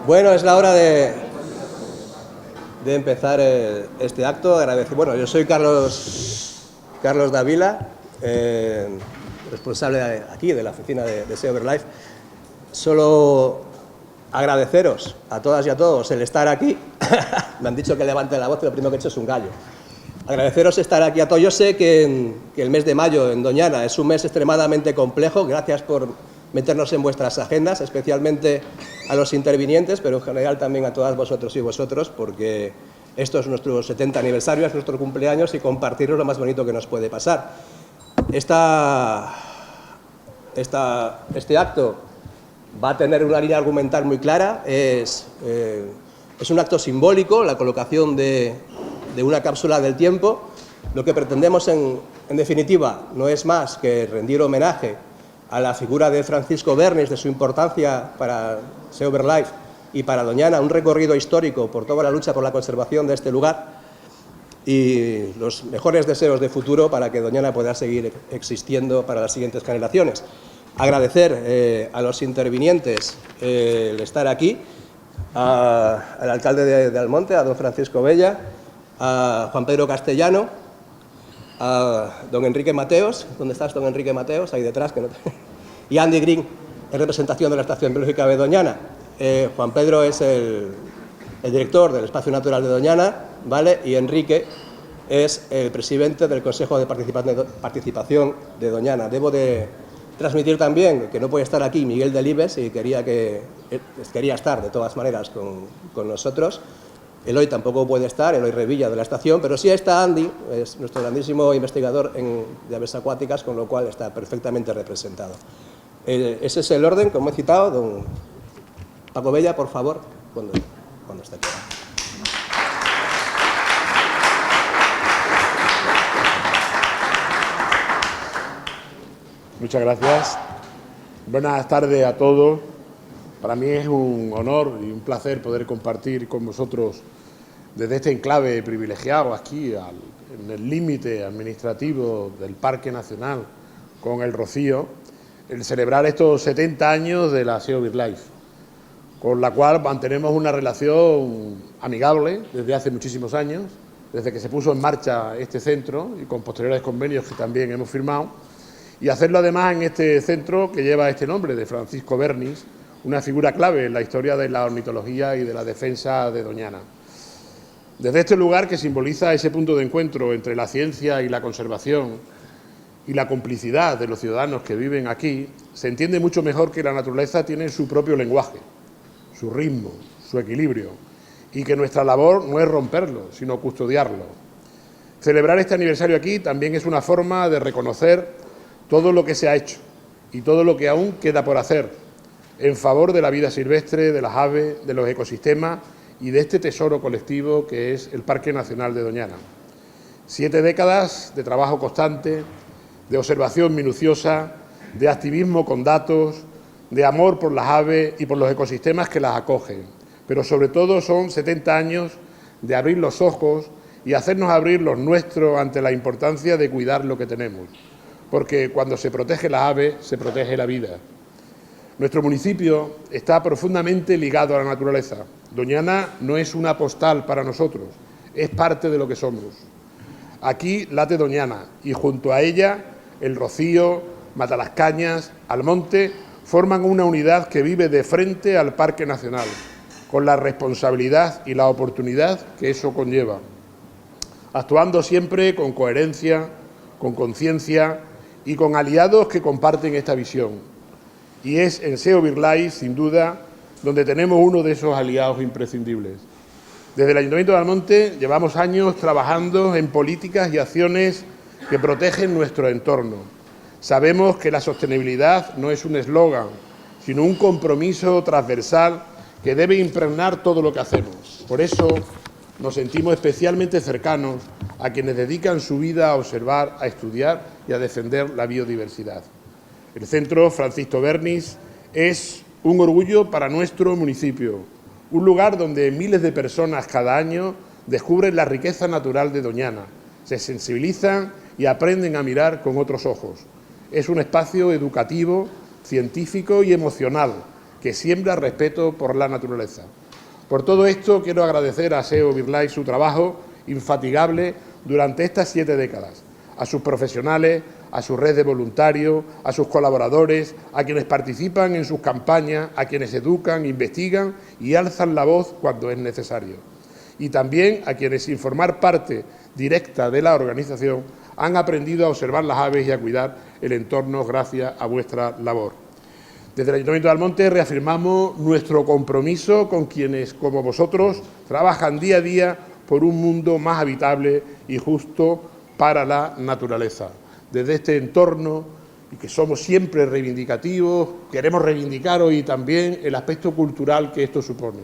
Bueno, es la hora de empezar este acto. Bueno, yo soy Carlos Dávila, responsable aquí de la oficina de SEO Verlife. Solo agradeceros a todas y a todos el estar aquí. Me han dicho que levante la voz, pero lo primero que he hecho es un gallo. Agradeceros estar aquí a todos. Yo sé que el mes de mayo en Doñana es un mes extremadamente complejo. Gracias por meternos en vuestras agendas, especialmente a los intervinientes, pero en general también a todas vosotros y vosotros, porque esto es nuestro 70 aniversario, es nuestro cumpleaños y compartirlo es lo más bonito que nos puede pasar. Este acto va a tener una línea argumental muy clara, es un acto simbólico, la colocación de una cápsula del tiempo. Lo que pretendemos, en definitiva, no es más que rendir homenaje a la figura de Francisco Bernis, de su importancia para SEO Verlife y para Doñana, un recorrido histórico por toda la lucha por la conservación de este lugar y los mejores deseos de futuro para que Doñana pueda seguir existiendo para las siguientes generaciones. Agradecer a los intervinientes el estar aquí, al alcalde de Almonte, a don Francisco Bella, a Juan Pedro Castellano, a don Enrique Mateos. ¿Dónde estás, don Enrique Mateos? Ahí detrás. Y Andy Green, en representación de la Estación Biológica de Doñana. Juan Pedro es el director del Espacio Natural de Doñana, ¿vale? Y Enrique es el presidente del Consejo de Participación de Doñana. Debo de transmitir también que no puede estar aquí Miguel Delibes y quería estar de todas maneras con nosotros. Eloy tampoco puede estar, Eloy Revilla de la estación, pero sí está Andy, es nuestro grandísimo investigador de aves acuáticas, con lo cual está perfectamente representado. Ese es el orden, como he citado. Don Paco Bella, por favor, cuando esté aquí. Muchas gracias. Buenas tardes a todos. Para mí es un honor y un placer poder compartir con vosotros desde este enclave privilegiado aquí en el límite administrativo del Parque Nacional con el Rocío, el celebrar estos 70 años de la SEO Verlife, con la cual mantenemos una relación amigable desde hace muchísimos años, desde que se puso en marcha este centro y con posteriores convenios que también hemos firmado, y hacerlo además en este centro que lleva este nombre de Francisco Bernis, una figura clave en la historia de la ornitología y de la defensa de Doñana. Desde este lugar, que simboliza ese punto de encuentro entre la ciencia y la conservación y la complicidad de los ciudadanos que viven aquí, se entiende mucho mejor que la naturaleza tiene su propio lenguaje, su ritmo, su equilibrio, y que nuestra labor no es romperlo, sino custodiarlo. Celebrar este aniversario aquí también es una forma de reconocer todo lo que se ha hecho y todo lo que aún queda por hacer en favor de la vida silvestre, de las aves, de los ecosistemas y de este tesoro colectivo que es el Parque Nacional de Doñana. 7 décadas de trabajo constante, de observación minuciosa, de activismo con datos, de amor por las aves y por los ecosistemas que las acogen. Pero sobre todo son 70 años de abrir los ojos y hacernos abrir los nuestros ante la importancia de cuidar lo que tenemos. Porque cuando se protege las aves, se protege la vida. Nuestro municipio está profundamente ligado a la naturaleza. Doñana no es una postal para nosotros, es parte de lo que somos. Aquí late Doñana y junto a ella el Rocío, Matalascañas, Almonte forman una unidad que vive de frente al Parque Nacional, con la responsabilidad y la oportunidad que eso conlleva, actuando siempre con coherencia, con conciencia y con aliados que comparten esta visión. Y es en SEO Verlife, sin duda, donde tenemos uno de esos aliados imprescindibles. Desde el Ayuntamiento de Almonte llevamos años trabajando en políticas y acciones que protegen nuestro entorno. Sabemos que la sostenibilidad no es un eslogan, sino un compromiso transversal que debe impregnar todo lo que hacemos. Por eso nos sentimos especialmente cercanos a quienes dedican su vida a observar, a estudiar y a defender la biodiversidad. El Centro Francisco Bernis es un orgullo para nuestro municipio, un lugar donde miles de personas cada año descubren la riqueza natural de Doñana, se sensibilizan y aprenden a mirar con otros ojos. Es un espacio educativo, científico y emocional que siembra respeto por la naturaleza. Por todo esto, quiero agradecer a SEO Birlai su trabajo infatigable durante estas 7 décadas, a sus profesionales, a su red de voluntarios, a sus colaboradores, a quienes participan en sus campañas, a quienes educan, investigan y alzan la voz cuando es necesario. Y también a quienes, sin formar parte directa de la organización, han aprendido a observar las aves y a cuidar el entorno gracias a vuestra labor. Desde el Ayuntamiento de Almonte reafirmamos nuestro compromiso con quienes, como vosotros, trabajan día a día por un mundo más habitable y justo para la naturaleza. Desde este entorno, y que somos siempre reivindicativos, queremos reivindicar hoy también el aspecto cultural que esto supone.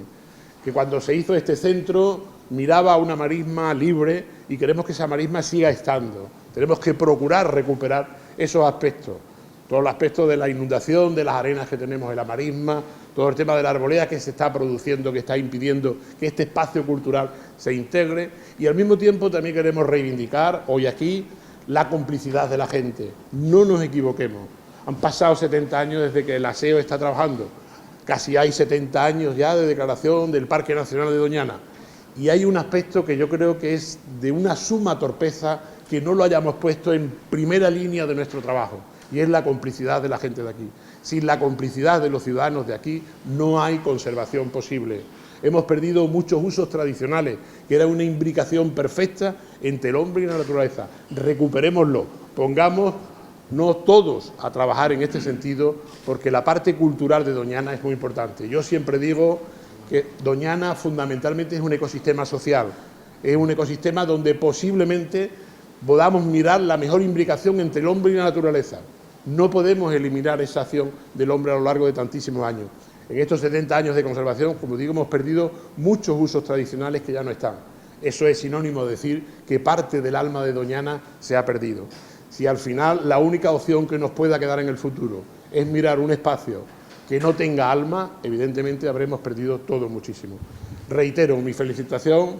Que cuando se hizo este centro miraba a una marisma libre y queremos que esa marisma siga estando. Tenemos que procurar recuperar esos aspectos. Todo el aspecto de la inundación, de las arenas que tenemos en la marisma, todo el tema de la arboleda que se está produciendo, que está impidiendo que este espacio cultural se integre, y al mismo tiempo también queremos reivindicar hoy aquí la complicidad de la gente. No nos equivoquemos. Han pasado 70 años desde que el ASEO está trabajando. Casi hay 70 años ya de declaración del Parque Nacional de Doñana. Y hay un aspecto que yo creo que es de una suma torpeza que no lo hayamos puesto en primera línea de nuestro trabajo, y es la complicidad de la gente de aquí. Sin la complicidad de los ciudadanos de aquí no hay conservación posible. Hemos perdido muchos usos tradicionales, que era una imbricación perfecta entre el hombre y la naturaleza. Recuperémoslo, pongámonos todos a trabajar en este sentido, porque la parte cultural de Doñana es muy importante. Yo siempre digo que Doñana fundamentalmente es un ecosistema social, es un ecosistema donde posiblemente podamos mirar la mejor imbricación entre el hombre y la naturaleza. No podemos eliminar esa acción del hombre a lo largo de tantísimos años. En estos 70 años de conservación, como digo, hemos perdido muchos usos tradicionales que ya no están. Eso es sinónimo de decir que parte del alma de Doñana se ha perdido. Si al final la única opción que nos pueda quedar en el futuro es mirar un espacio que no tenga alma, evidentemente habremos perdido todo muchísimo. Reitero mi felicitación,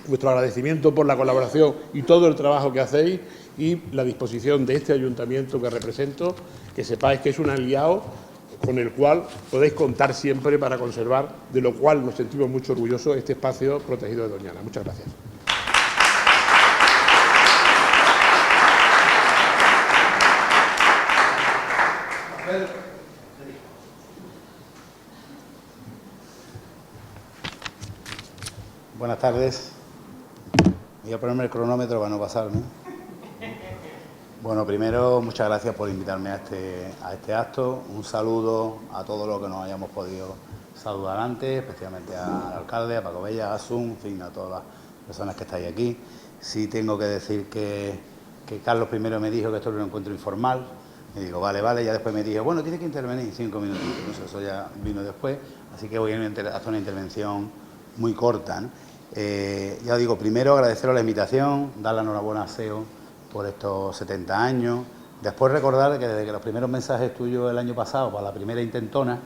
vuestro agradecimiento por la colaboración y todo el trabajo que hacéis, y la disposición de este ayuntamiento que represento, que sepáis que es un aliado con el cual podéis contar siempre para conservar, de lo cual nos sentimos mucho orgullosos, este espacio protegido de Doñana. Muchas gracias. Buenas tardes. Voy a ponerme el cronómetro para no pasarme. Bueno, primero, muchas gracias por invitarme a este acto. Un saludo a todos los que nos hayamos podido saludar antes, especialmente al alcalde, a Paco Bella, a Asun, en fin, a todas las personas que estáis aquí. Sí tengo que decir que Carlos primero me dijo que esto era un encuentro informal. Me digo, vale, ya después me dijo, bueno, tiene que intervenir 5 minutos. Entonces, eso ya vino después, así que voy a hacer una intervención muy corta, ¿no? Ya os digo, primero agradeceros la invitación, dar la enhorabuena a SEO por estos 70 años. Después recordar que desde que los primeros mensajes tuyos el año pasado, para la primera intentona,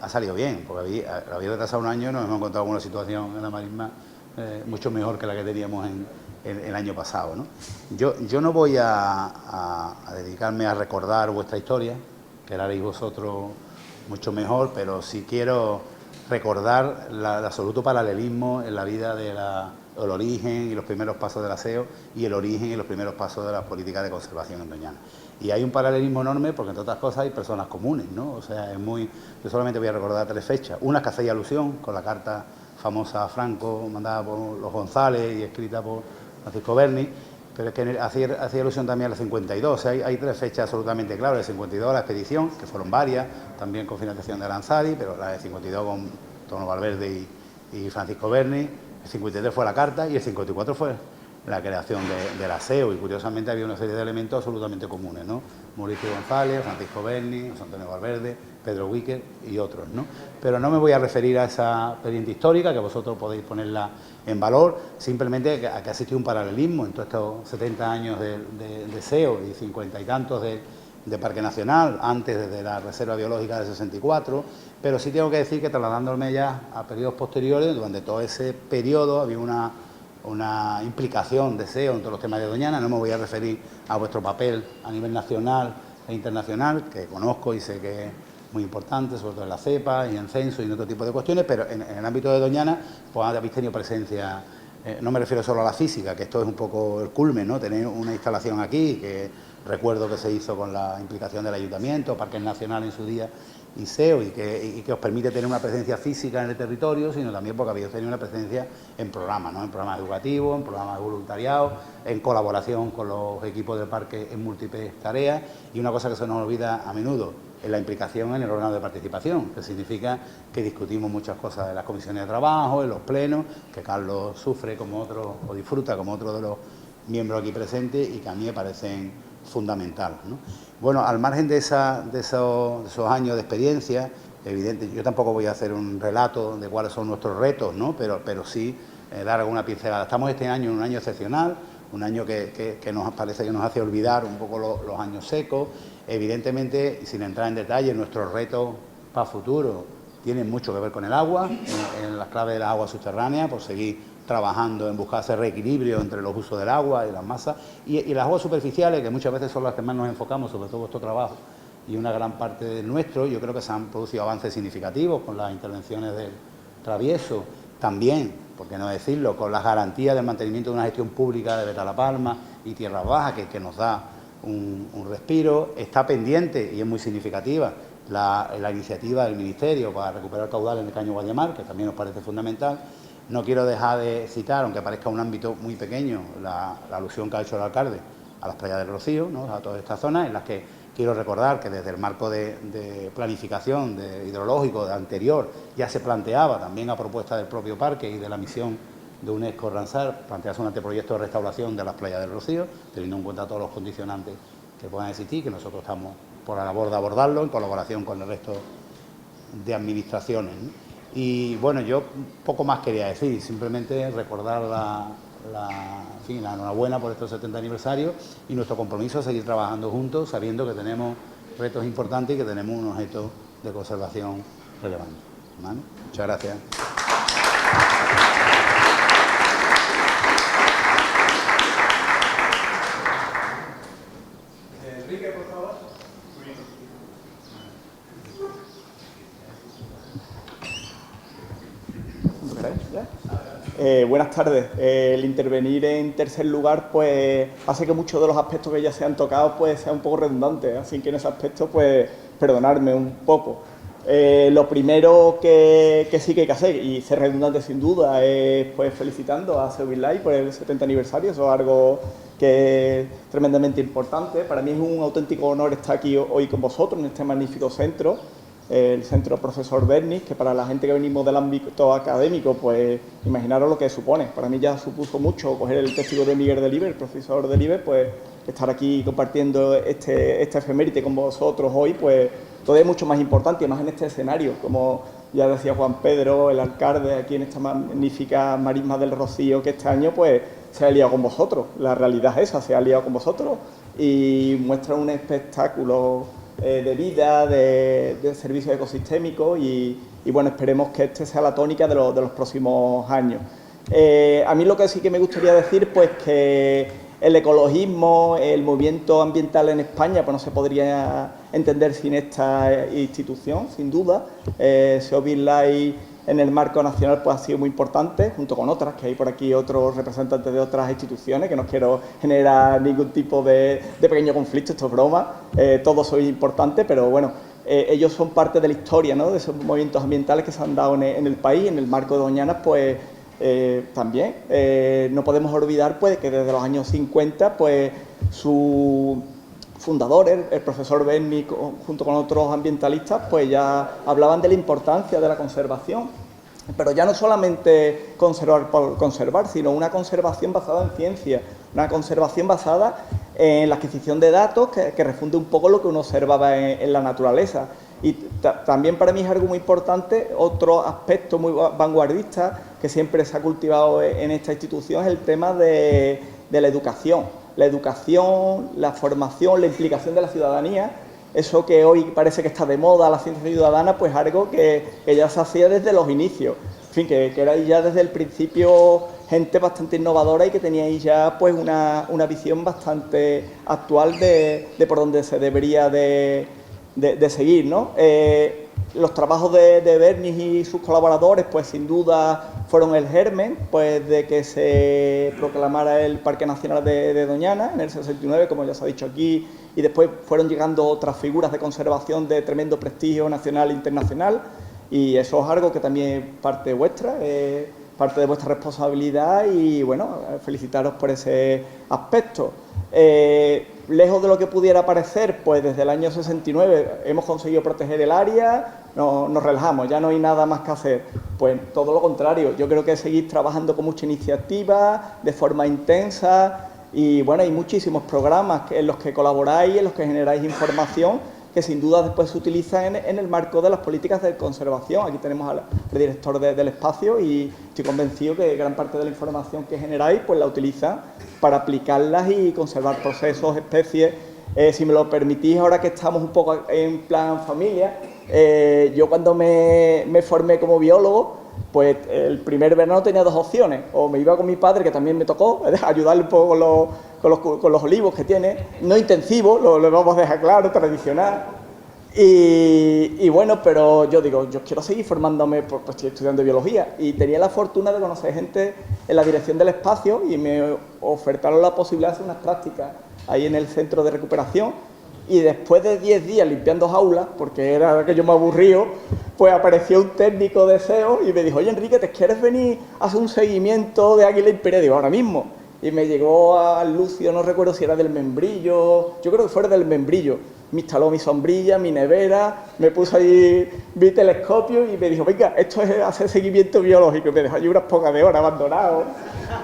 ha salido bien, porque había retrasado un año y nos hemos encontrado con una situación en la marisma mucho mejor que la que teníamos en el año pasado, ¿no? Yo no voy a dedicarme a recordar vuestra historia, que la haréis vosotros mucho mejor, pero sí quiero recordar el absoluto paralelismo en la vida del origen y los primeros pasos del aseo y el origen y los primeros pasos de las políticas de conservación en Doñana. Y hay un paralelismo enorme porque, entre otras cosas, hay personas comunes, ¿no? O sea, yo solamente voy a recordar 3 fechas. Una que hacéis alusión con la carta famosa a Franco, mandada por los González y escrita por Francisco Berni, pero es que hacía alusión también a la 52. O sea, hay 3 fechas absolutamente claras. La 52, la expedición, que fueron varias, también con financiación de Aranzadi, pero la de 52 con Tono Valverde y Francisco Berni. El 53 fue la carta y el 54 fue la creación del aseo, y curiosamente había una serie de elementos absolutamente comunes, ¿no? Mauricio González, Francisco Berni, José Antonio Valverde, Pedro Wicker y otros, ¿no? Pero no me voy a referir a esa pendiente histórica, que vosotros podéis ponerla en valor, simplemente a que ha existido un paralelismo en todos estos 70 años de SEO y 50 y tantos de Parque Nacional, antes desde la Reserva Biológica del 64, pero sí tengo que decir que, trasladándome ya a periodos posteriores, durante todo ese periodo había una implicación de SEO en todos los temas de Doñana. No me voy a referir a vuestro papel a nivel nacional e internacional, que conozco y sé que muy importantes, sobre todo en la cepa y en censo y en otro tipo de cuestiones, pero en el ámbito de Doñana pues habéis tenido presencia, no me refiero solo a la física, que esto es un poco el culmen, ¿no? Tener una instalación aquí, que recuerdo que se hizo con la implicación del Ayuntamiento, Parques Nacionales en su día, y SEO, y que os permite tener una presencia física en el territorio, sino también porque habéis tenido una presencia en programas, ¿no? En programas educativos, en programas de voluntariado, en colaboración con los equipos del parque en múltiples tareas, y una cosa que se nos olvida a menudo, es la implicación en el órgano de participación, que significa que discutimos muchas cosas en las comisiones de trabajo, en los plenos, que Carlos sufre como otro, o disfruta como otro de los miembros aquí presentes, y que a mí me parecen fundamental, ¿no? Bueno, al margen de esos años de experiencia, evidente, yo tampoco voy a hacer un relato de cuáles son nuestros retos, ¿no? Pero sí dar alguna pincelada. Estamos este año en un año excepcional, un año que nos parece que nos hace olvidar un poco los años secos. Evidentemente, sin entrar en detalle, nuestros retos para futuro tienen mucho que ver con el agua, en las claves de las aguas subterráneas, por seguir trabajando en buscar ese reequilibrio entre los usos del agua y las masas, y las aguas superficiales, que muchas veces son las que más nos enfocamos, sobre todo vuestro trabajo, y una gran parte del nuestro. Yo creo que se han producido avances significativos con las intervenciones del Travieso, también, por qué no decirlo, con las garantías del mantenimiento de una gestión pública de Beta La Palma y Tierras Bajas, que nos da un respiro. Está pendiente, y es muy significativa, la iniciativa del Ministerio para recuperar caudal en el Caño Guayamar, que también nos parece fundamental. No quiero dejar de citar, aunque parezca un ámbito muy pequeño, la alusión que ha hecho el alcalde a las playas del Rocío, ¿no? A todas estas zonas, en las que quiero recordar que desde el marco de planificación hidrológico anterior ya se planteaba, también a propuesta del propio parque y de la misión de UNESCO Ramsar, plantearse un anteproyecto de restauración de las playas del Rocío, teniendo en cuenta todos los condicionantes que puedan existir, que nosotros estamos por la labor de abordarlo en colaboración con el resto de administraciones, ¿no? Y bueno, yo poco más quería decir, simplemente recordar la enhorabuena por estos 70 aniversarios y nuestro compromiso a seguir trabajando juntos, sabiendo que tenemos retos importantes y que tenemos un objeto de conservación relevante, ¿vale? Muchas gracias. Enrique, por favor. Buenas tardes. El intervenir en tercer lugar pues hace que muchos de los aspectos que ya se han tocado pues sea un poco redundante, así que en ese aspecto pues perdonadme un poco. Lo primero que sí que hay que hacer, y ser redundante sin duda, es pues felicitando a Seobil por el 70 aniversario. Eso es algo que es tremendamente importante. Para mí es un auténtico honor estar aquí hoy con vosotros en este magnífico centro, el Centro Profesor Bernis, que para la gente que venimos del ámbito académico, pues imaginaros lo que supone. Para mí ya supuso mucho coger el testigo de Miguel Delibes, el profesor Delibes, pues estar aquí compartiendo este efeméride con vosotros hoy, pues todavía es mucho más importante, y más en este escenario, como ya decía Juan Pedro, el alcalde, aquí en esta magnífica marisma del Rocío, que este año pues se ha aliado con vosotros. La realidad es esa, se ha aliado con vosotros y muestra un espectáculo de vida, de servicios ecosistémicos, y bueno, esperemos que este sea la tónica de los próximos años. A mí lo que sí que me gustaría decir, pues que el ecologismo, el movimiento ambiental en España, pues no se podría entender sin esta institución, sin duda. Seobil en el marco nacional pues ha sido muy importante, junto con otras, que hay por aquí otros representantes de otras instituciones, que no quiero generar ningún tipo de pequeño conflicto, esto es broma, todos sois importantes, pero bueno, ellos son parte de la historia, ¿no?, de esos movimientos ambientales que se han dado en el país. En el marco de Doñana, pues también no podemos olvidar pues que desde los años 50 pues su fundador, el profesor Bernis, junto con otros ambientalistas, pues ya hablaban de la importancia de la conservación, pero ya no solamente conservar por conservar, sino una conservación basada en ciencia, una conservación basada en la adquisición de datos que refunde un poco lo que uno observaba en la naturaleza. Y también para mí es algo muy importante, otro aspecto muy vanguardista que siempre se ha cultivado en esta institución, es el tema de la educación. La educación, la formación, la implicación de la ciudadanía, eso que hoy parece que está de moda, la ciencia ciudadana, pues algo que ya se hacía desde los inicios. En fin, que era ya desde el principio gente bastante innovadora y que teníais ya pues una visión bastante actual de por dónde se debería de de seguir, ¿no? Los trabajos de Bernis y sus colaboradores, pues sin duda fueron el germen, pues de que se proclamara el Parque Nacional de Doñana en el 69, como ya se ha dicho aquí, y después fueron llegando otras figuras de conservación de tremendo prestigio nacional e internacional, y eso es algo que también es parte vuestra, parte de vuestra responsabilidad, y bueno, felicitaros por ese aspecto. Lejos de lo que pudiera parecer, pues desde el año 69 hemos conseguido proteger el área, nos relajamos, ya no hay nada más que hacer. Pues todo lo contrario, yo creo que seguís trabajando con mucha iniciativa, de forma intensa, y bueno, hay muchísimos programas en los que colaboráis, en los que generáis información, que sin duda después se utilizan en el marco de las políticas de conservación. Aquí tenemos al director del espacio y estoy convencido que gran parte de la información que generáis pues la utilizan para aplicarlas y conservar procesos, especies. Si me lo permitís, ahora que estamos un poco en plan familia, yo cuando me formé como biólogo, pues el primer verano tenía dos opciones: o me iba con mi padre, que también me tocó ayudarle un poco con los olivos que tiene, no intensivo, lo vamos a dejar claro, tradicional. Y bueno, pero yo digo, yo quiero seguir formándome, pues estoy estudiando biología, y tenía la fortuna de conocer gente en la dirección del espacio y me ofertaron la posibilidad de hacer unas prácticas ahí en el centro de recuperación. Y después de 10 días limpiando jaulas, porque era que yo me aburrido, pues apareció un técnico de SEO y me dijo: oye, Enrique, ¿te quieres venir a hacer un seguimiento de águila imperial? Digo, ahora mismo. Y me llegó a Lucio, no recuerdo si era del Membrillo, yo creo que fuera del Membrillo. Me instaló mi sombrilla, mi nevera, me puso ahí mi telescopio y me dijo: venga, esto es hacer seguimiento biológico. Y me dejó allí unas pocas de horas abandonado.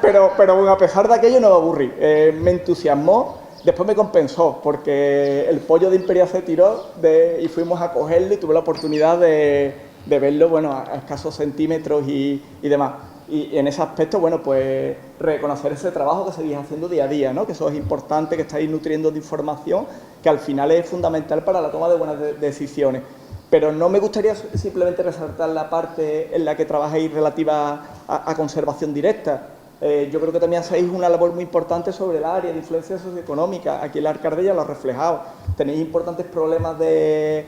Pero bueno, a pesar de aquello no me aburrí. Me entusiasmó. Después me compensó, porque el pollo de Imperial se tiró y fuimos a cogerlo y tuve la oportunidad de verlo, bueno, a escasos centímetros y demás. Y en ese aspecto, bueno, pues reconocer ese trabajo que seguís haciendo día a día, ¿no? Que eso es importante, que estáis nutriendo de información, que al final es fundamental para la toma de buenas decisiones. Pero no me gustaría simplemente resaltar la parte en la que trabajáis relativa a conservación directa. Yo creo que también hacéis una labor muy importante sobre el área de influencia socioeconómica. Aquí en la Alcaldía lo ha reflejado. Tenéis importantes problemas de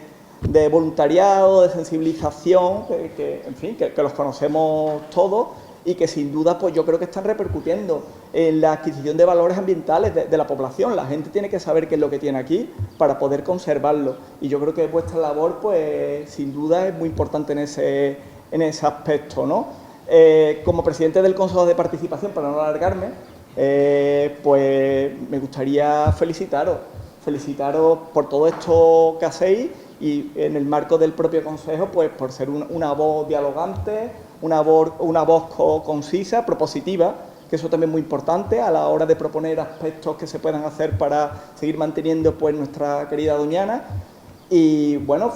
voluntariado, de sensibilización, en fin, que los conocemos todos y que sin duda pues yo creo que están repercutiendo en la adquisición de valores ambientales de la población. La gente tiene que saber qué es lo que tiene aquí para poder conservarlo. Y yo creo que vuestra labor pues sin duda es muy importante en ese aspecto, ¿no? Como presidente del Consejo de Participación, para no alargarme, pues me gustaría felicitaros por todo esto que hacéis y en el marco del propio Consejo, pues por ser una voz dialogante, una voz concisa, propositiva, que eso también es muy importante a la hora de proponer aspectos que se puedan hacer para seguir manteniendo pues nuestra querida Doñana. Y bueno,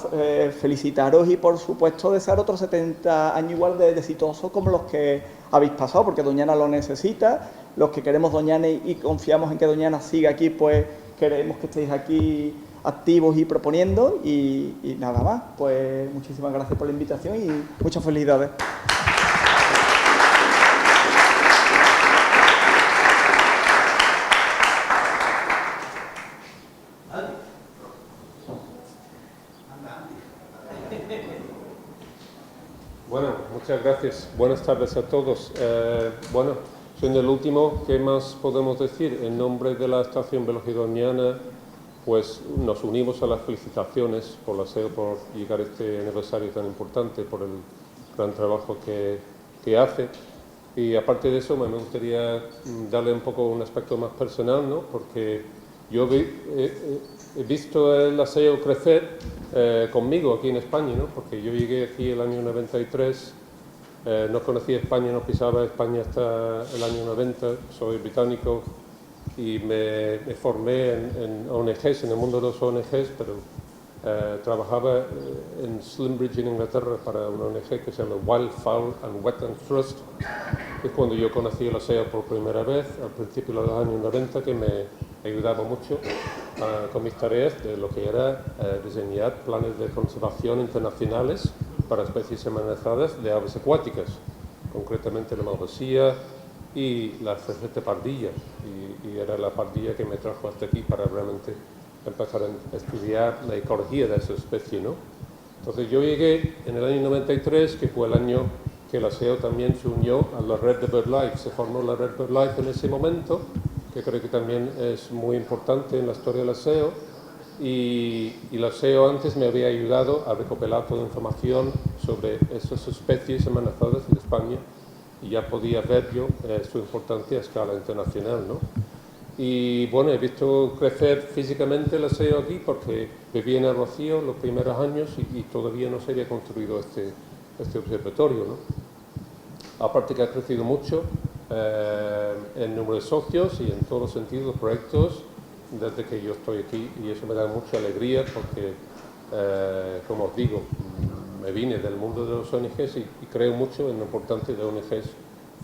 felicitaros y por supuesto desear otros 70 años igual de exitosos como los que habéis pasado, porque Doñana lo necesita. Los que queremos Doñana y confiamos en que Doñana siga aquí, pues queremos que estéis aquí activos y proponiendo. Y nada más, pues muchísimas gracias por la invitación y muchas felicidades. Bueno, muchas gracias. Buenas tardes a todos. Bueno, siendo el último, ¿qué más podemos decir? En nombre de la Estación Biológica Doñana, pues nos unimos a las felicitaciones por la SEO por llegar a este aniversario tan importante, por el gran trabajo que hace. Y aparte de eso, me gustaría darle un poco un aspecto más personal, ¿no? Porque yo he visto la SEO crecer conmigo aquí en España, ¿no? Porque yo llegué aquí el año 93, no conocía España, no pisaba España hasta el año 90, soy británico y me formé en ONGs, en el mundo de los ONGs, pero trabajaba en Slimbridge, en Inglaterra, para una ONG que se llama Wild Fowl and Wetlands Trust. Es cuando yo conocí la SEO por primera vez, al principio de los años 90, que me ayudaba mucho con mis tareas de lo que era diseñar planes de conservación internacionales para especies amenazadas de aves acuáticas, concretamente la malvasía y la cerceta pardilla, y era la pardilla que me trajo hasta aquí para realmente empezar a estudiar la ecología de esa especie, ¿no? Entonces yo llegué en el año 93, que fue el año que la SEO también se unió a la red de BirdLife. Se formó la red BirdLife en ese momento, que creo que también es muy importante en la historia de la SEO. Y la SEO antes me había ayudado a recopilar toda la información sobre esas especies amenazadas en España y ya podía ver yo su importancia a escala internacional, ¿no? Y bueno, he visto crecer físicamente la SEO aquí porque viví en el Rocío los primeros años y todavía no se había construido este observatorio, ¿no? Aparte que ha crecido mucho en número de socios y en todos los sentidos, los proyectos, desde que yo estoy aquí, y eso me da mucha alegría porque, como os digo, me vine del mundo de los ONGs y creo mucho en la importancia de ONGs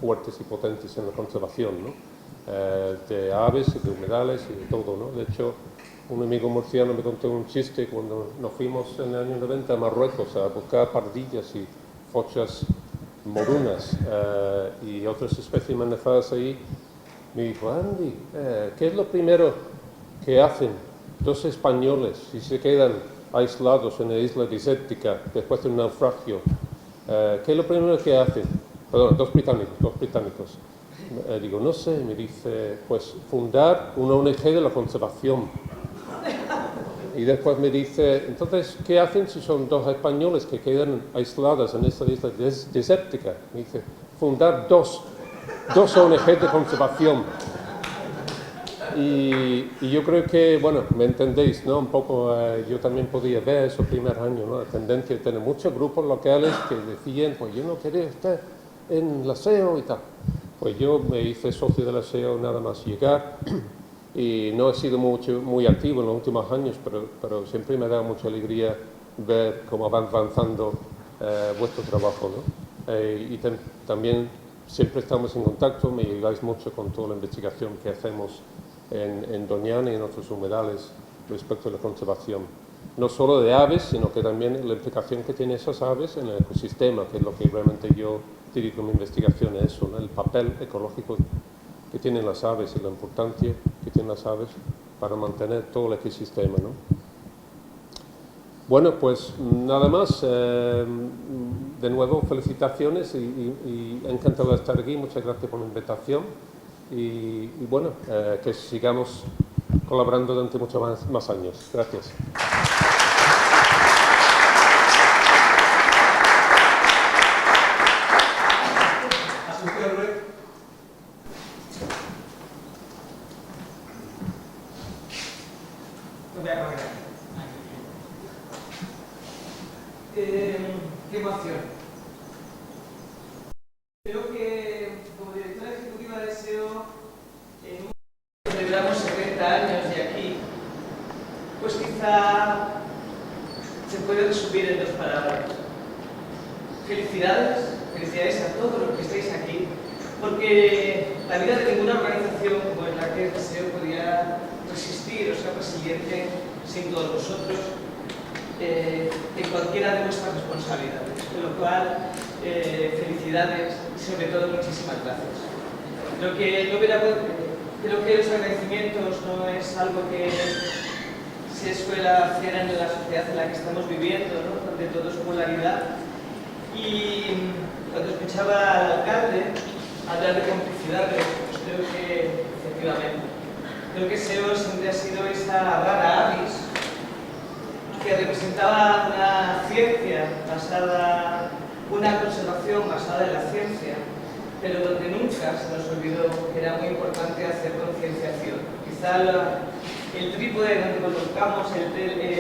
fuertes y potentes en la conservación, ¿no? De aves y de humedales y de todo, ¿no? De hecho, un amigo murciano me contó un chiste cuando nos fuimos en el año 90 a Marruecos a buscar pardillas y fochas morunas y otras especies amenazadas ahí. Me dijo, Andy, ¿qué es lo primero que hacen dos españoles si se quedan aislados en la isla desértica después de un naufragio? ¿Qué es lo primero que hacen? Perdón, dos británicos. Digo, no sé, me dice, pues fundar una ONG de la conservación. Y después me dice, entonces, ¿qué hacen si son dos españoles que quedan aisladas en esta isla desértica? Me dice, fundar dos ONG de conservación. Y yo creo que, bueno, me entendéis, ¿no? Un poco, yo también podía ver esos primeros años, ¿no? La tendencia de tener muchos grupos locales que decían, pues yo no quería estar en la SEO y tal. Pues yo me hice socio de la SEO nada más llegar y no he sido muy activo en los últimos años, pero siempre me da mucha alegría ver cómo van avanzando vuestro trabajo, ¿no? Y también siempre estamos en contacto, me ayudáis mucho con toda la investigación que hacemos en Doñana y en otros humedales respecto a la conservación. No solo de aves, sino que también la implicación que tienen esas aves en el ecosistema, que es lo que realmente yo dirijo mi investigación, es eso, ¿no? El papel ecológico que tienen las aves y la importancia que tienen las aves para mantener todo el ecosistema, ¿no? Bueno, pues nada más. De nuevo, felicitaciones y encantado de estar aquí. Muchas gracias por la invitación y bueno, que sigamos colaborando durante muchos más años. Gracias. Qué emoción. Creo que como directora ejecutiva de SEO celebramos 70 años de aquí, pues quizá se puede resumir en dos palabras. Felicidades a todos los que estáis aquí, porque la vida de ninguna organización como es la que es SEO podría resistir o ser resiliente sin todos vosotros en cualquiera de vuestras responsabilidades. Con lo cual, felicidades y sobre todo muchísimas gracias. Creo que los agradecimientos no es algo que se suele hacer en la sociedad en la que estamos viviendo, ¿no? Donde todo es polaridad. Y cuando escuchaba al alcalde hablar de complicidades, pues creo que efectivamente, creo que SEO siempre ha sido esa rara avis que representaba una ciencia basada, una conservación basada en la ciencia, pero donde nunca se nos olvidó que era muy importante hacer concienciación. Quizá el trípode donde colocamos el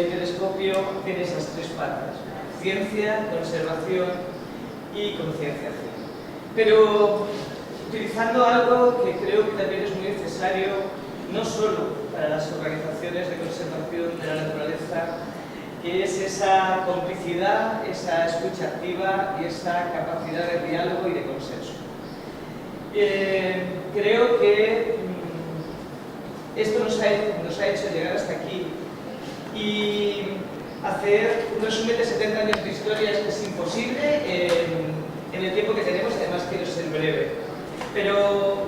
telescopio tiene esas tres patas: ciencia, conservación y concienciación. Pero utilizando algo que creo que también es muy necesario, no solo para las organizaciones de conservación de la naturaleza, que es esa complicidad, esa escucha activa y esa capacidad de diálogo y de consenso. Creo que esto nos ha hecho llegar hasta aquí y hacer un resumen de 70 años de historia es imposible en el tiempo que tenemos, además quiero ser breve. Pero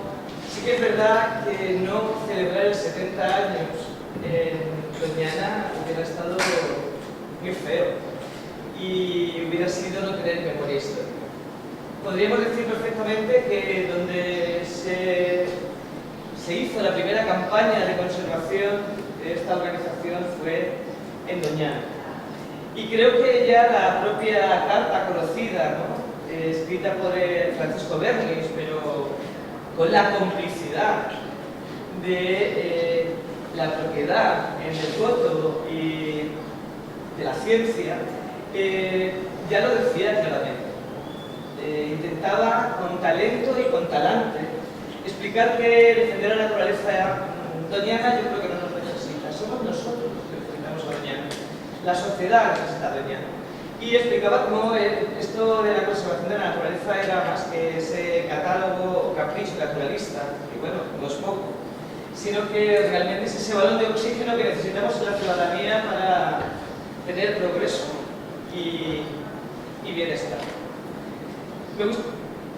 sí que es verdad que no celebrar el 70 años Doñana hubiera estado muy feo y hubiera sido no tener memoria histórica. Podríamos decir perfectamente que donde se hizo la primera campaña de conservación de esta organización fue en Doñana. Y creo que ya la propia carta conocida, ¿no?, escrita por Francisco Bernis, pero con la complicidad de la propiedad en el voto y de la ciencia, ya lo decía claramente. Intentaba con talento y con talante explicar que defender la naturaleza doñana yo creo que no nos necesita, somos nosotros los que defendamos a Doñana, la sociedad necesita a Doñana. Y explicaba cómo esto de la conservación de la naturaleza era más que ese catálogo o capricho naturalista, que bueno, no es poco, sino que realmente es ese balón de oxígeno que necesitamos en la ciudadanía para tener progreso y bienestar.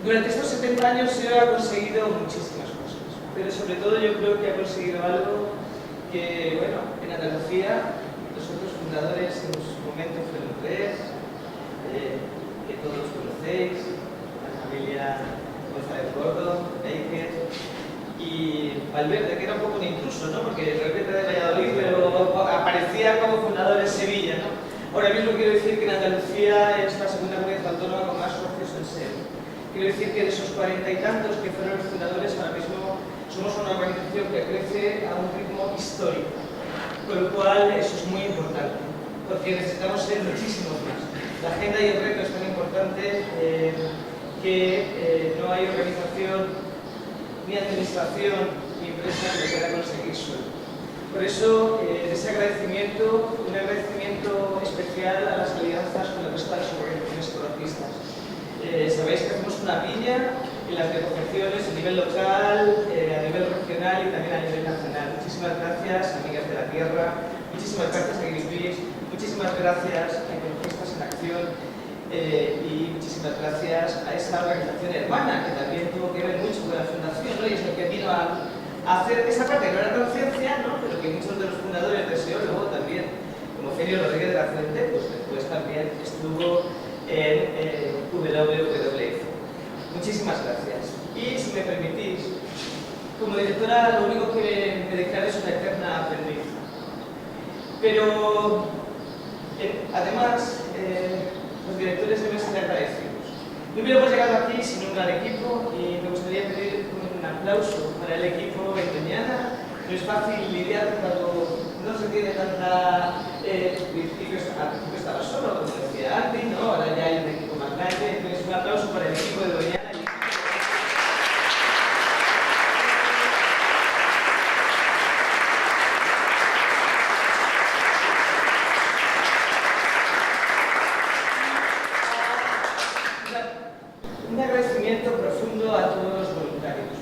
Durante estos 70 años se ha conseguido muchísimas cosas, pero sobre todo yo creo que ha conseguido algo que, bueno, en Andalucía, nosotros fundadores en su momento fueron 3, que todos conocéis, la familia González Gordo, Baker y Valverde, que era un poco un intruso, ¿no?, porque Valverde de Valladolid, pero aparecía como fundador en Sevilla, ¿no? Ahora mismo quiero decir que en Andalucía es la segunda comunidad autónoma con más socios en SEO. Quiero decir que de esos 40 y tantos que fueron los fundadores, ahora mismo somos una organización que crece a un ritmo histórico, con lo cual eso es muy importante, porque necesitamos ser muchísimos más. La agenda y el reto es tan importante que no hay organización, ni administración, ni empresa que pueda conseguir solo. Por eso, ese agradecimiento, un agradecimiento especial a las alianzas con el resto de las organizaciones ecologistas. Sabéis que hacemos una piña en las negociaciones a nivel local, a nivel regional y también a nivel nacional. Muchísimas gracias, amigas de la tierra, muchísimas gracias a Greenpeace, muchísimas gracias a Ecologistas en Acción y muchísimas gracias a esa organización hermana que también tuvo que ver mucho con la fundación, ¿no?, y es el que vino a hacer esa parte que no era tan ciencia, ¿no?, pero que muchos de los fundadores de SEO luego también, como Celio Rodríguez de la Fuente, pues después también estuvo en WWF. Muchísimas gracias. Y si me permitís, como directora lo único que me declaro es una eterna aprendiz. Pero además, los directores deben ser agradecidos. No hubiéramos llegado aquí sin un gran equipo y me gustaría pedir un aplauso para el equipo en Doñana. No es fácil lidiar cuando no se tiene tanta... al principio estaba solo, como decía antes, ¿no? Ahora ya hay un equipo más grande. Entonces, un aplauso para el equipo de Doñana. Un agradecimiento profundo a todos los voluntarios.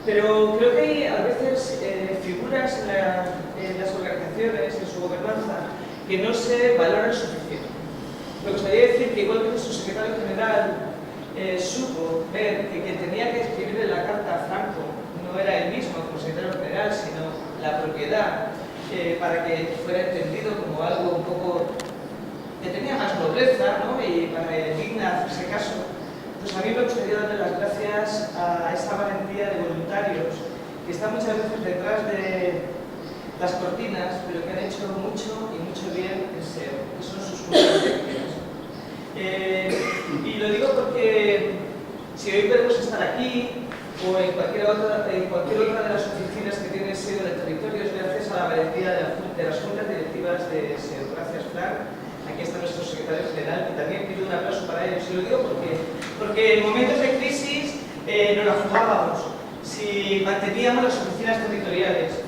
Pero creo que hay a veces figuras en las organizaciones, en su gobernanza, que no se valoran suficiente. Me gustaría decir que igual que su secretario general supo ver que quien tenía que escribirle la carta a Franco no era él mismo como secretario general, sino la propiedad, para que fuera entendido como algo un poco que tenía más nobleza, ¿no?, y para digna hacerse caso. Pues a mí me gustaría darle las gracias a esa valentía de voluntarios que están muchas veces detrás de las cortinas, pero que han hecho mucho y mucho bien en SEO, que son sus competencias. Y lo digo porque si hoy podemos estar aquí o en cualquier otra de las oficinas que tiene SEO en el territorio es gracias a la valentía de las juntas directivas de SEO. Gracias, Fran. Aquí está nuestro secretario general, que también pido un aplauso para ellos. Y lo digo porque en momentos de crisis nos la jugábamos. Si manteníamos las oficinas territoriales,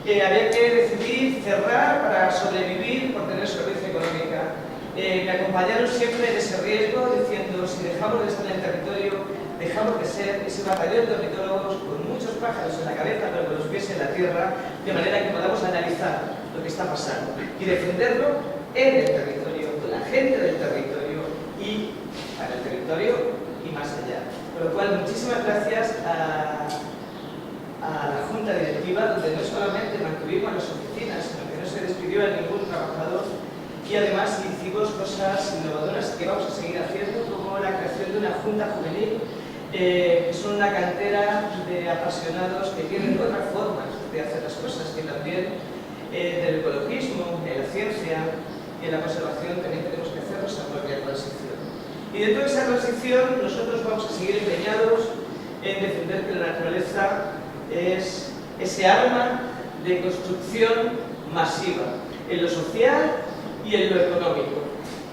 había que decidir cerrar para sobrevivir por tener solvencia económica. Me acompañaron siempre en ese riesgo, diciendo, si dejamos de estar en el territorio, dejamos de ser ese batallón de ornitólogos con muchos pájaros en la cabeza, pero con los pies en la tierra, de manera que podamos analizar lo que está pasando y defenderlo en el territorio, con la gente del territorio y para el territorio y más allá. Por lo cual, muchísimas gracias a la Junta Directiva, donde no solamente mantuvimos las oficinas, sino que no se despidió descendió a ningún trabajador y además hicimos cosas innovadoras que vamos a seguir haciendo, como la creación de una junta juvenil, que son una cantera de apasionados que tienen otras formas de hacer las cosas, que también del ecologismo, de la ciencia y de la conservación también tenemos que hacer nuestra propia transición. Y dentro de esa transición nosotros vamos a seguir empeñados en defender que la naturaleza es ese arma de construcción masiva en lo social y en lo económico.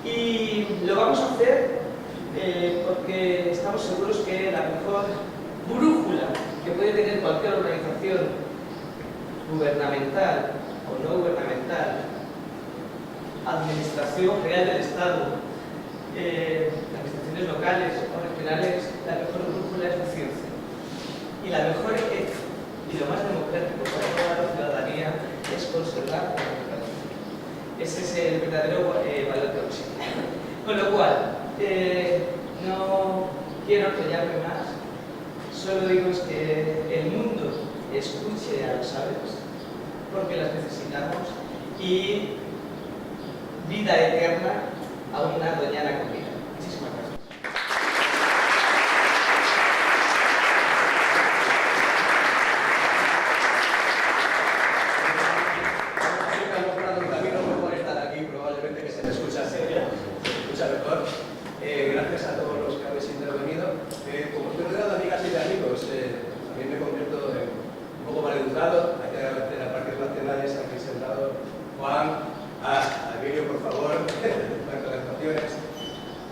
Y lo vamos a hacer porque estamos seguros que la mejor brújula que puede tener cualquier organización gubernamental o no gubernamental, administración general del Estado, administraciones locales o regionales, la mejor brújula es la ciencia. Y la mejor y lo más democrático para toda la ciudadanía es conservar la democracia. Ese es el verdadero valor de Oxígeno. Con lo cual, no quiero enrollarme más, solo digo es que el mundo escuche a las aves, porque las necesitamos, y vida eterna a una doñana comida. Muchísimas gracias. Gracias a todos los que habéis intervenido. Como estoy rodeado de amigas y de amigos, también me convierto en un poco maleducado. Hay que agradecer a Parques Nacionales, aquí sentado, Juan, a Emilio, por favor, las presentaciones,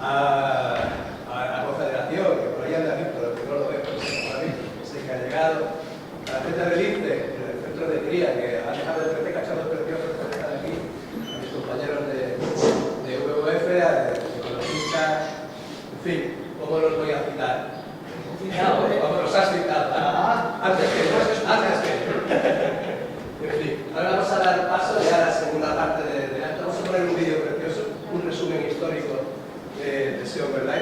a Confederación, que por ahí anda Víctor, que no lo veo, que sé que ha llegado, a la Centro del INCE, el centro de cría, que ha dejado de 13 cachorros preciosos por estar aquí, a mis compañeros de WWF, a ecologistas. En fin, ¿cómo los voy a citar? ¿Cómo los has citado? Antes que. En fin, ahora vamos a dar paso ya a la segunda parte de esto. Vamos a poner un vídeo precioso, un resumen histórico de ese overlay.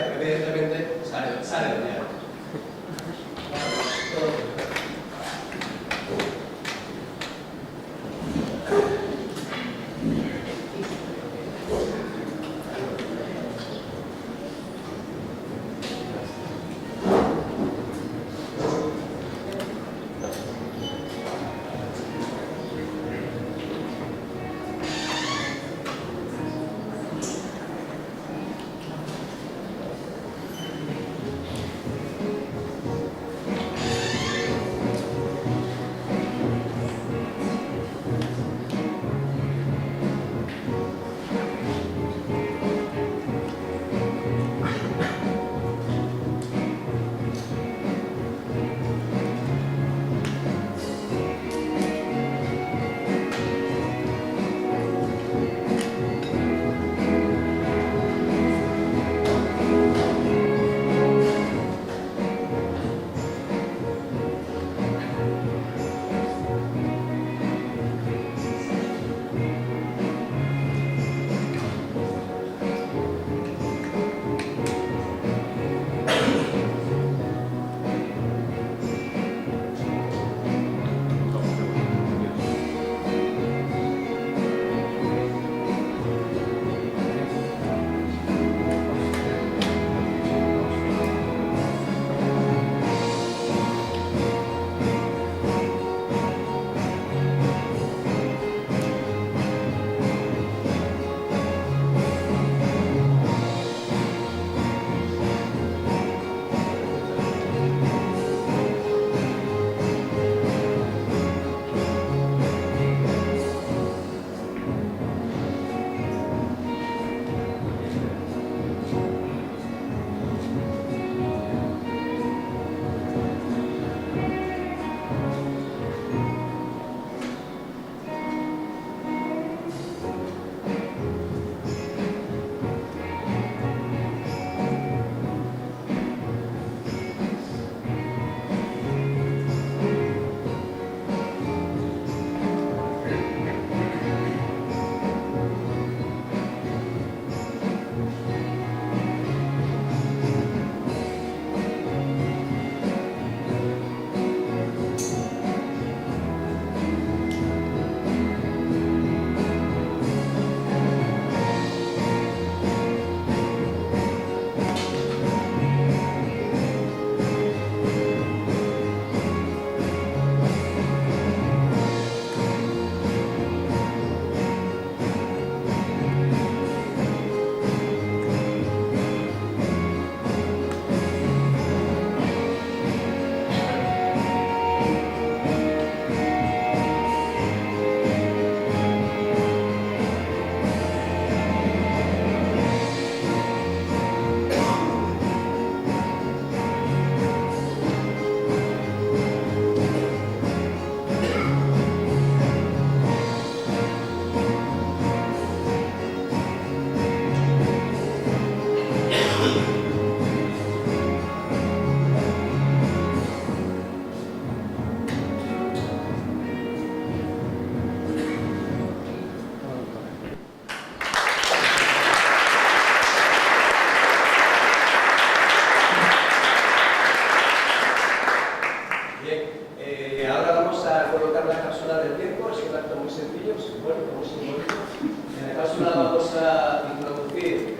cápsula vamos a introducir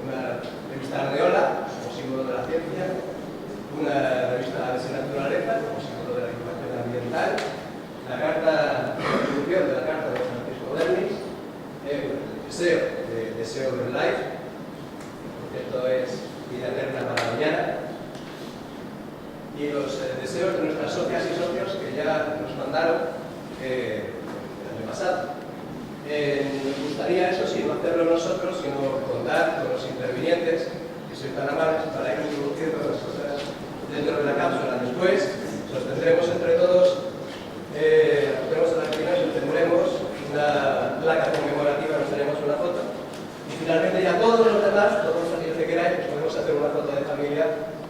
una revista Ardeola, como símbolo de la ciencia, una revista Aves y Naturaleza, como símbolo de la información ambiental, la carta de introducción de la carta de Francisco Bernis, el deseo del life, esto es vida eterna para mañana, y los deseos de nuestras socias y socios que ya nos mandaron el año pasado. Nos gustaría, eso sí, no hacerlo nosotros, sino contar con los intervinientes, que sois tan amables, para ir introduciendo las cosas dentro de la cápsula. Después, sostendremos entre todos, tenemos a la final, sostendremos una placa conmemorativa, nos haremos una foto. Y finalmente ya todos los demás, todos aquellos que queráis, podemos hacer una foto de familia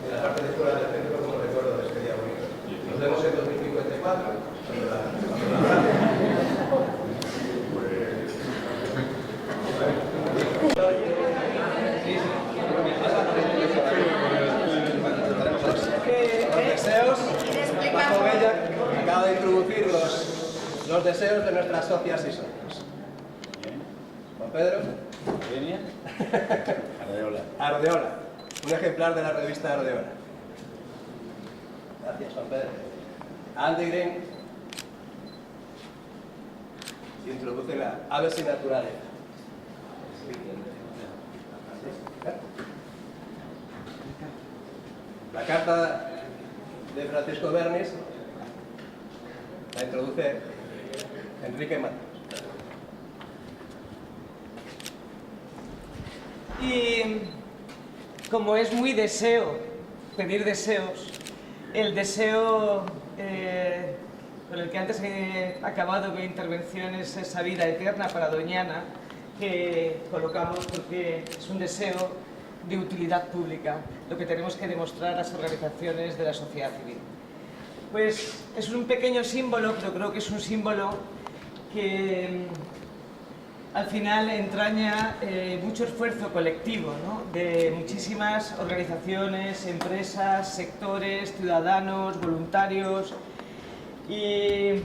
en la parte de fuera del centro como recuerdo de este día bonito. Nos vemos en 2054. Los deseos, Paco Bella acaba de introducir los deseos de nuestras socias y socios. Juan Pedro. Ardeola. Ardeola, un ejemplar de la revista Ardeola. Gracias, Juan Pedro. Andy Green introduce la Aves y Naturaleza. La carta de Francisco Bernis la introduce Enrique Matos. Y como es muy deseo, pedir deseos, el deseo con el que antes he acabado mi intervención es esa vida eterna para Doñana, que colocamos porque es un deseo de utilidad pública, lo que tenemos que demostrar a las organizaciones de la sociedad civil. Pues es un pequeño símbolo, pero creo que es un símbolo que al final entraña mucho esfuerzo colectivo, ¿no? De muchísimas organizaciones, empresas, sectores, ciudadanos, voluntarios, y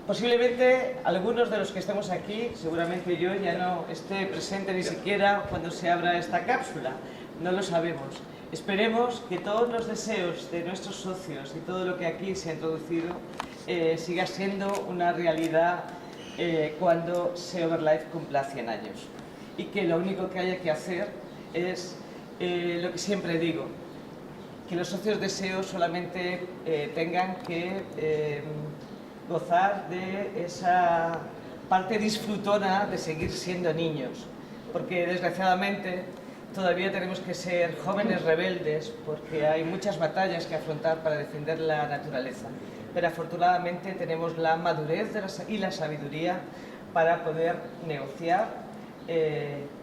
posiblemente algunos de los que estamos aquí, seguramente yo ya no esté presente ni siquiera cuando se abra esta cápsula, no lo sabemos. Esperemos que todos los deseos de nuestros socios y todo lo que aquí se ha introducido siga siendo una realidad cuando SEO-Life cumpla 100 años. Y que lo único que haya que hacer es lo que siempre digo, que los socios de SEO solamente tengan que gozar de esa parte disfrutona de seguir siendo niños, porque desgraciadamente todavía tenemos que ser jóvenes rebeldes, porque hay muchas batallas que afrontar para defender la naturaleza, pero afortunadamente tenemos la madurez y la sabiduría para poder negociar,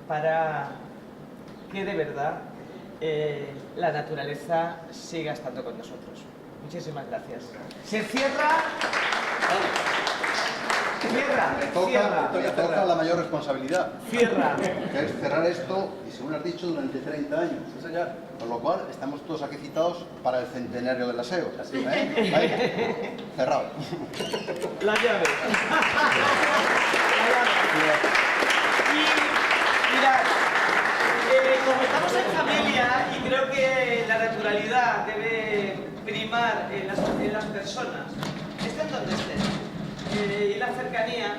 para que de verdad la naturaleza siga estando con nosotros. Muchísimas gracias. Se cierra. Me toca la mayor responsabilidad. Cierra. Que es cerrar esto, y según has dicho, durante 30 años. Sí, señor. Con lo cual, estamos todos aquí citados para el centenario de la SEO. ¿Vale? Cerrado. La llave. Y mirad, como estamos en familia y creo que la naturalidad debe primar en las personas, estén donde estén, y en la cercanía,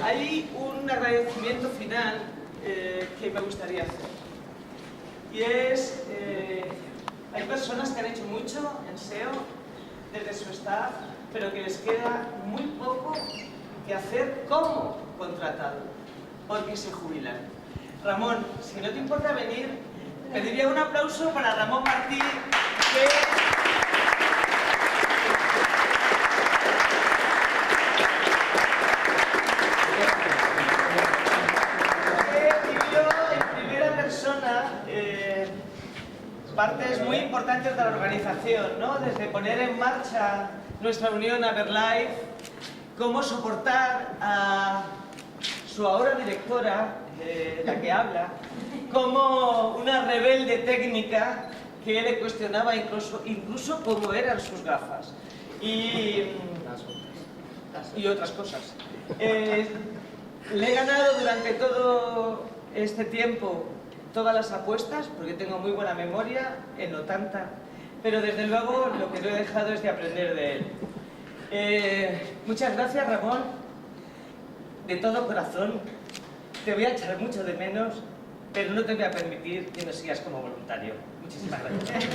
hay un agradecimiento final que me gustaría hacer. Y es, hay personas que han hecho mucho en SEO desde su staff, pero que les queda muy poco que hacer como contratado, porque se jubilan. Ramón, si no te importa venir, pediría un aplauso para Ramón Martí, que vivió en primera persona partes muy importantes de la organización, ¿no? Desde poner en marcha nuestra unión AverLife, cómo soportar a su ahora directora, la que habla, como una rebelde técnica que le cuestionaba incluso cómo eran sus gafas y otras cosas. Le he ganado durante todo este tiempo todas las apuestas, porque tengo muy buena memoria, él no tanta, pero desde luego lo que no he dejado es de aprender de él. Muchas gracias, Ramón, de todo corazón. Te voy a echar mucho de menos, pero no te voy a permitir que no sigas como voluntario. Muchísimas gracias.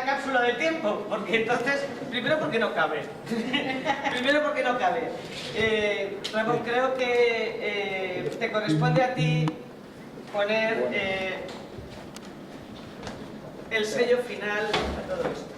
Cápsula del tiempo, porque entonces, primero porque no cabe. Ramón, creo que te corresponde a ti poner el sello final a todo esto.